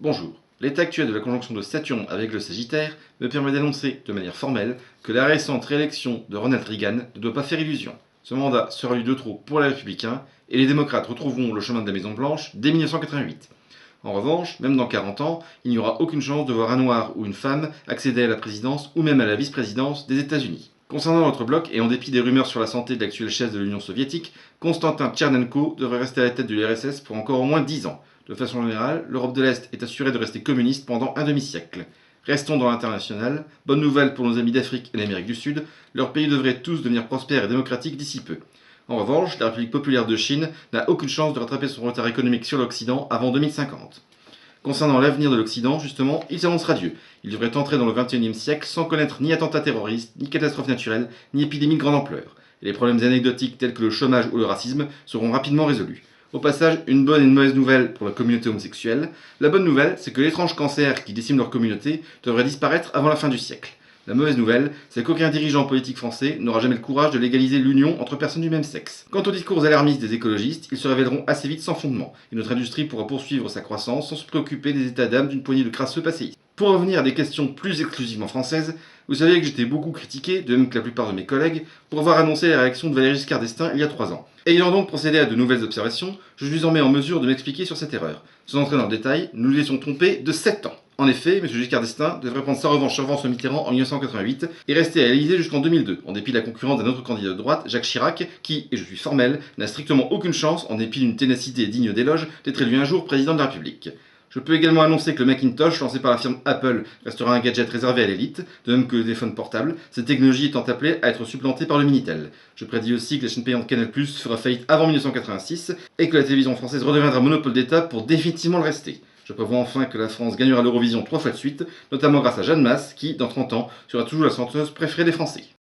Bonjour. L'état actuel de la conjonction de Saturne avec le Sagittaire me permet d'annoncer de manière formelle que la récente réélection de Ronald Reagan ne doit pas faire illusion. Ce mandat sera lui de trop pour les Républicains et les démocrates retrouveront le chemin de la Maison Blanche dès 1988. En revanche, même dans 40 ans, il n'y aura aucune chance de voir un noir ou une femme accéder à la présidence ou même à la vice-présidence des États-Unis. Concernant notre bloc, et en dépit des rumeurs sur la santé de l'actuel chef de l'Union soviétique, Konstantin Tchernenko devrait rester à la tête de l'URSS pour encore au moins 10 ans. De façon générale, l'Europe de l'Est est assurée de rester communiste pendant un demi-siècle. Restons dans l'international. Bonne nouvelle pour nos amis d'Afrique et d'Amérique du Sud, leurs pays devraient tous devenir prospères et démocratiques d'ici peu. En revanche, la République populaire de Chine n'a aucune chance de rattraper son retard économique sur l'Occident avant 2050. Concernant l'avenir de l'Occident, justement, il s'annonce radieux. Il devrait entrer dans le XXIe siècle sans connaître ni attentats terroristes, ni catastrophes naturelles, ni épidémies de grande ampleur. Et les problèmes anecdotiques tels que le chômage ou le racisme seront rapidement résolus. Au passage, une bonne et une mauvaise nouvelle pour la communauté homosexuelle. La bonne nouvelle, c'est que l'étrange cancer qui décime leur communauté devrait disparaître avant la fin du siècle. La mauvaise nouvelle, c'est qu'aucun dirigeant politique français n'aura jamais le courage de légaliser l'union entre personnes du même sexe. Quant aux discours alarmistes des écologistes, ils se révéleront assez vite sans fondement, et notre industrie pourra poursuivre sa croissance sans se préoccuper des états d'âme d'une poignée de crasseux passéistes. Pour revenir à des questions plus exclusivement françaises, vous savez que j'étais beaucoup critiqué, de même que la plupart de mes collègues, pour avoir annoncé la réaction de Valéry Giscard d'Estaing il y a 3 ans. Ayant donc procédé à de nouvelles observations, je suis désormais en mesure de m'expliquer sur cette erreur. Sans entrer dans le détail, nous nous étions trompés de 7 ans. En effet, M. Giscard d'Estaing devrait prendre sa revanche sur François Mitterrand en 1988 et rester à l'Élysée jusqu'en 2002, en dépit de la concurrence d'un autre candidat de droite, Jacques Chirac, qui, et je suis formel, n'a strictement aucune chance, en dépit d'une ténacité digne d'éloge, d'être élu un jour président de la République. Je peux également annoncer que le Macintosh, lancé par la firme Apple, restera un gadget réservé à l'élite, de même que le téléphone portable, cette technologie étant appelée à être supplantée par le Minitel. Je prédis aussi que la chaîne payante Canal+ fera faillite avant 1986 et que la télévision française redeviendra monopole d'État pour définitivement le rester. Je prévois enfin que la France gagnera l'Eurovision 3 fois de suite, notamment grâce à Jeanne Masse, qui, dans 30 ans, sera toujours la chanteuse préférée des Français.